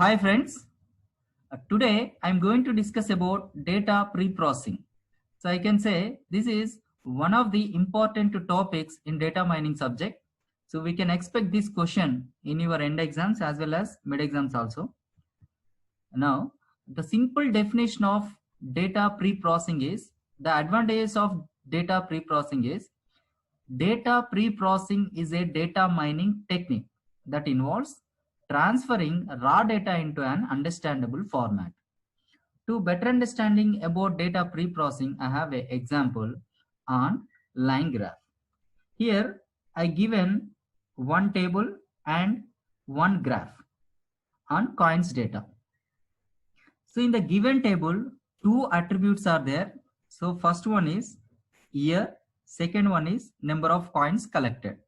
Hi friends, today I'm going to discuss about data pre-processing. So I can say this is one of the important topics in data mining subject. So we can expect this question in your end exams as well as mid exams also. Now, the simple definition of data pre-processing is the advantages of data pre-processing is data pre-processing is a data mining technique that involves transferring raw data into an understandable format. To better understanding about data pre-processing, I have an example on line graph. Here, I given one table and one graph on coins data. So in the given table, two attributes are there. So first one is year, second one is number of coins collected.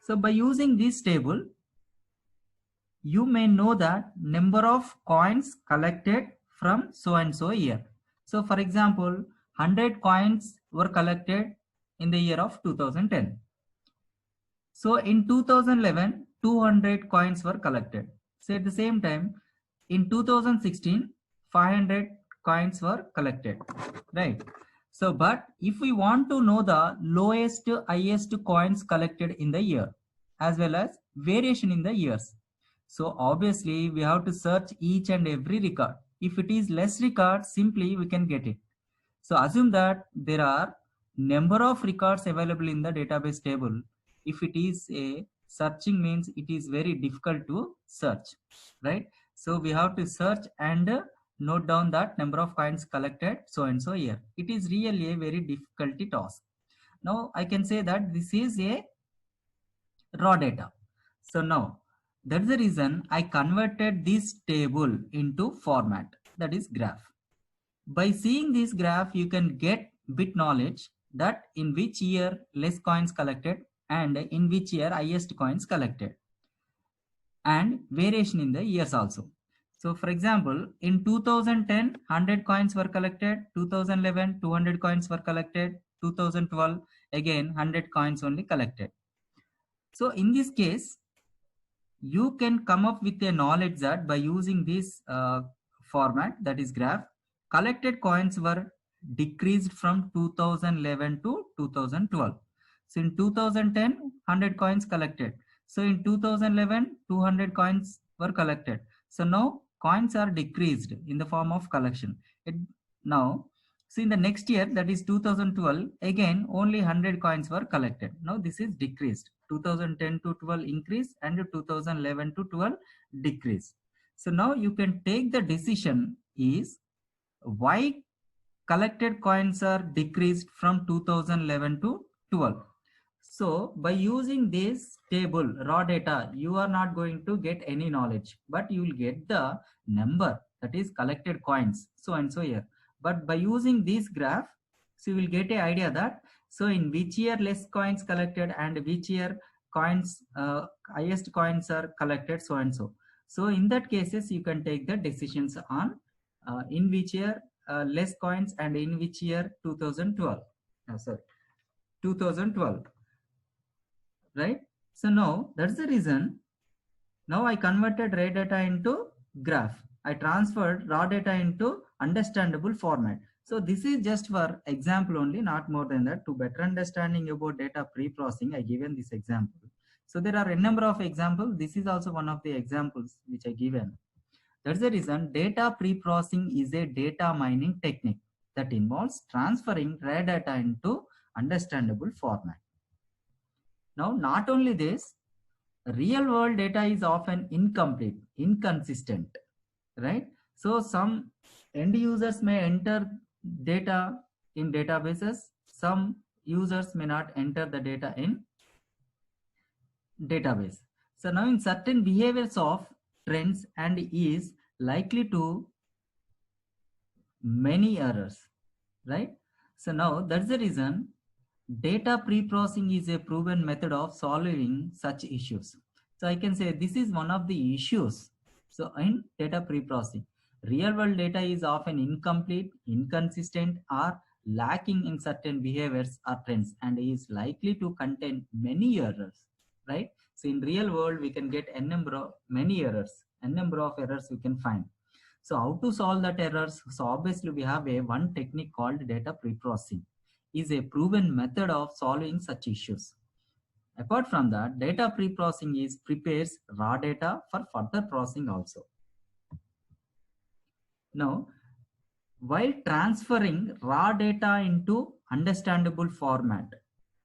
So by using this table, you may know that number of coins collected from so and so year. So for example, 100 coins were collected in the year of 2010. So in 2011, 200 coins were collected. So at the same time, in 2016, 500 coins were collected, right? So, but if we want to know the lowest, highest coins collected in the year, as well as variation in the years. So obviously we have to search each and every record. If it is less record, simply we can get it. So assume that there are number of records available in the database table. If it is a searching means it is very difficult to search, right? So we have to search and note down that number of coins collected so and so year. It is really a very difficult task. Now I can say that this is a raw data. So now that's the reason I converted this table into format, that is graph. By seeing this graph, you can get bit knowledge that in which year less coins collected and in which year highest coins collected, and variation in the years also. So for example, in 2010, 100 coins were collected, 2011, 200 coins were collected, 2012, again 100 coins only collected. So in this case, you can come up with a knowledge that by using this format, that is graph, collected coins were decreased from 2011 to 2012. So in 2010, 100 coins collected. So in 2011, 200 coins were collected. So now coins are decreased in the form of collection. Now, so in the next year, that is 2012, again only 100 coins were collected. Now this is decreased. 2010 to 12 increase and 2011 to 12 decrease. So now you can take the decision is why collected coins are decreased from 2011 to 12. So by using this table raw data, you are not going to get any knowledge, but you will get the number, that is collected coins so and so year. But by using this graph, so you will get an idea that so in which year less coins collected and which year coins highest coins are collected so and so. So in that cases you can take the decisions on in which year less coins and in which year 2012. Sorry, 2012, right? So now that's the reason. Now I converted raw data into graph. I transferred raw data into understandable format. So this is just for example only, not more than that. To better understanding about data pre-processing, I given this example. So there are a number of examples. This is also one of the examples which I given. That's the reason data pre-processing is a data mining technique that involves transferring raw data into understandable format. Now, not only this, real world data is often incomplete, inconsistent, right? So some end users may enter data in databases, some users may not enter the data in database. So now in certain behaviors of trends and is likely to many errors, right? So now that's the reason data pre-processing is a proven method of solving such issues. So I can say this is one of the issues. So in data pre-processing, real world data is often incomplete, inconsistent, or lacking in certain behaviors or trends and is likely to contain many errors, right? So in real world, we can get n number of many errors n number of errors you can find. So how to solve that errors? So obviously we have a one technique called data pre-processing. Is a proven method of solving such issues. Apart from that, data pre-processing is prepares raw data for further processing also. Now, while transferring raw data into understandable format,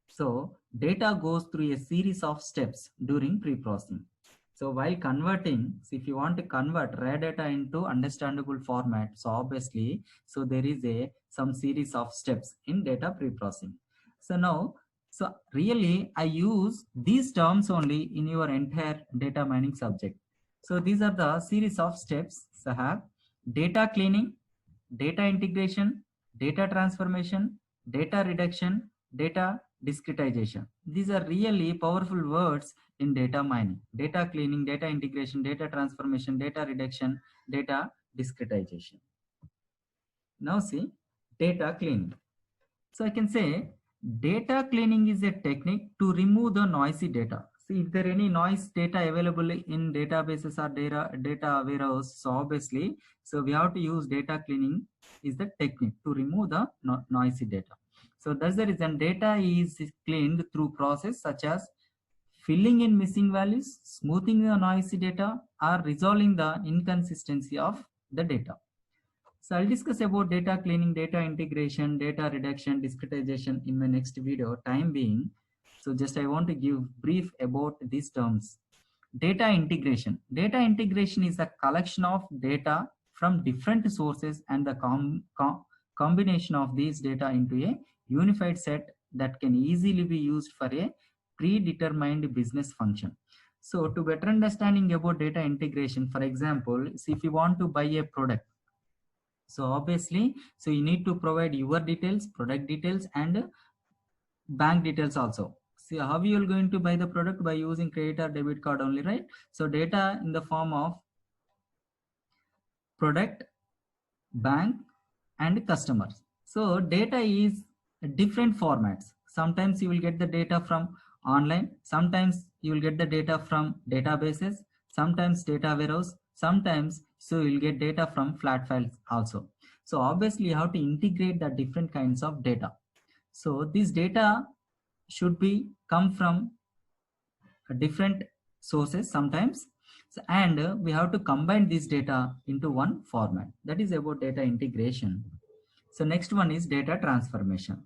so data goes through a series of steps during pre-processing. So while converting, so if you want to convert raw data into understandable format, so obviously, so there is some series of steps in data pre-processing. So now, so really I use these terms only in your entire data mining subject. So these are the series of steps. So have data cleaning, data integration, data transformation, data reduction, data discretization. These are really powerful words in data mining. Data cleaning, data integration, data transformation, data reduction, data discretization. Now see, data cleaning. So I can say data cleaning is a technique to remove the noisy data. See if there any noise data available in databases or data warehouse. So obviously, so we have to use data cleaning is the technique to remove the noisy data. So that's the reason data is cleaned through process such as filling in missing values, smoothing the noisy data, or resolving the inconsistency of the data. So I'll discuss about data cleaning, data integration, data reduction, discretization in my next video. Time being, so just I want to give brief about these terms. Data integration. Data integration is a collection of data from different sources and the combination of these data into a unified set that can easily be used for a predetermined business function. So to better understanding about data integration, for example, see if you want to buy a product, so obviously, so you need to provide your details, product details, and bank details also. See how you are going to buy the product by using credit or debit card only, right? So data in the form of product, bank, and customers. So data is different formats. Sometimes you will get the data from online, sometimes you will get the data from databases, sometimes data warehouse, sometimes so you'll get data from flat files also. So obviously you have to integrate the different kinds of data. So this data should be come from different sources sometimes. So, and we have to combine this data into one format. That is about data integration. So next one is data transformation.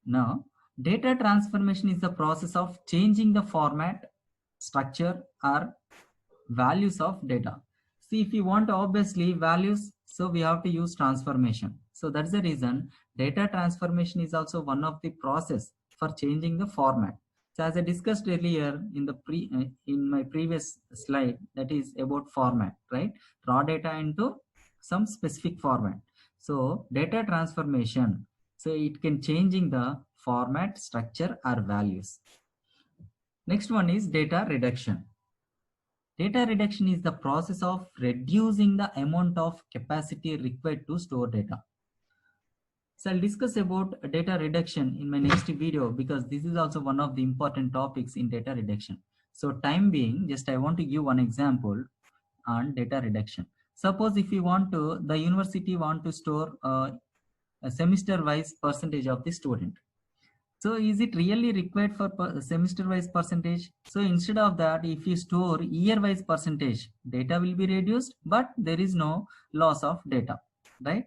Now, data transformation is the process of changing the format, structure, or values of data. See, if you want obviously values, so we have to use transformation. So that's the reason data transformation is also one of the process for changing the format. So as I discussed earlier in the in my previous slide, that is about format, right? Raw data into some specific format. So data transformation, so it can changing the format, structure, or values. Next one is data reduction. Data reduction is the process of reducing the amount of capacity required to store data. So I'll discuss about data reduction in my next video because this is also one of the important topics in data reduction. So time being, just I want to give one example on data reduction. Suppose if you want to, the university want to store a semester wise percentage of the student. So is it really required for semester wise percentage? So instead of that, if you store year wise percentage, data will be reduced, but there is no loss of data, right?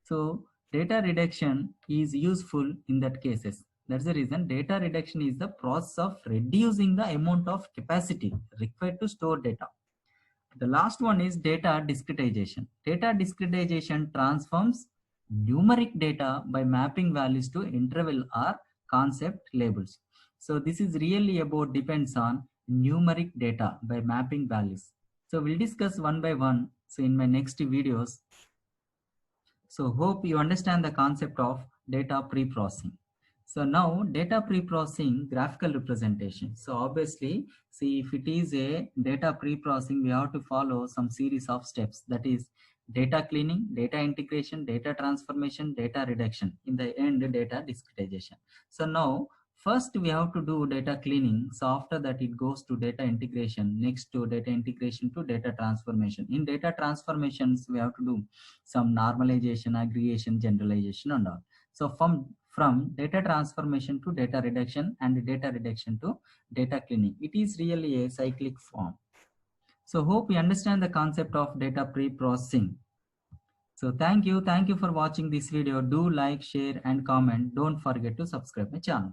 So data reduction is useful in that cases. That's the reason data reduction is the process of reducing the amount of capacity required to store data. The last one is data discretization. Data discretization transforms numeric data by mapping values to interval or concept labels. So this is really about depends on numeric data by mapping values. So we'll discuss one by one. So in my next videos. So hope you understand the concept of data pre-processing. So now data pre-processing graphical representation. So obviously, see if it is a data pre-processing, we have to follow some series of steps. That is data cleaning, data integration, data transformation, data reduction. In the end, data discretization. So now first we have to do data cleaning. So after that it goes to data integration, next to data integration to data transformation. In data transformations we have to do some normalization, aggregation, generalization and all. So from data transformation to data reduction and data reduction to data cleaning, it is really a cyclic form. So hope you understand the concept of data pre-processing. So thank you for watching this video. Do like, share and comment. Don't forget to subscribe my channel.